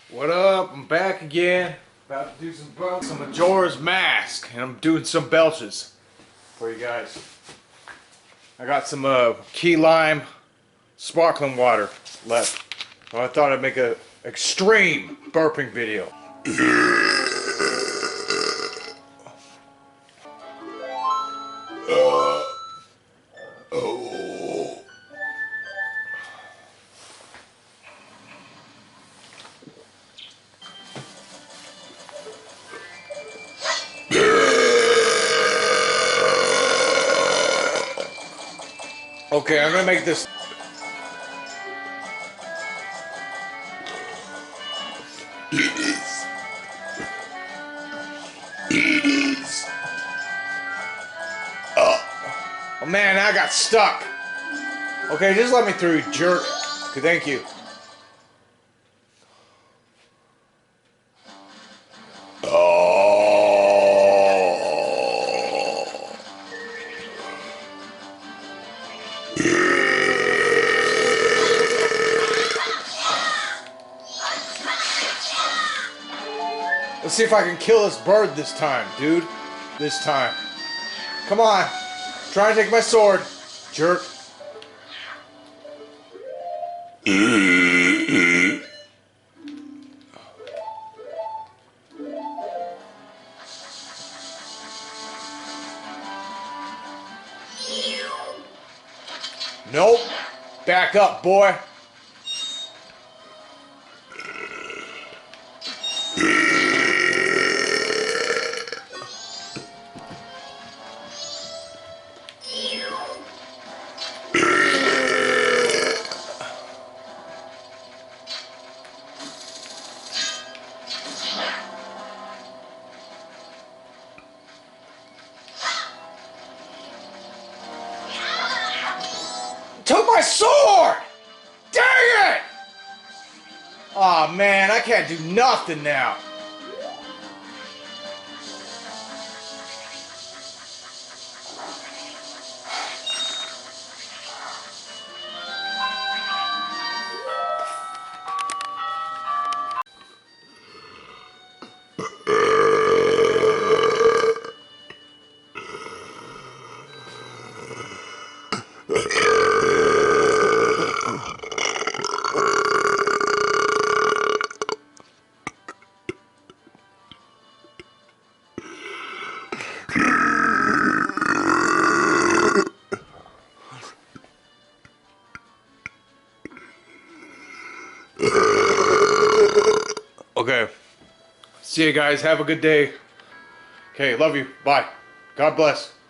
What up? I'm back again. About to do some Majora's Mask, and I'm doing some belches for you guys. I got some key lime sparkling water left. So I thought I'd make a extreme burping video. Okay, I'm gonna make this. Oh man, I got stuck. Okay, just let me through, you jerk. Okay, thank you. Let's see if I can kill this bird this time, dude. This time. Come on. Try and take my sword, jerk. Nope. Back up, boy. Took my sword! Dang it! Aw, man, I can't do nothing now. Okay. See you guys. Have a good day. Okay, love you. Bye. God bless.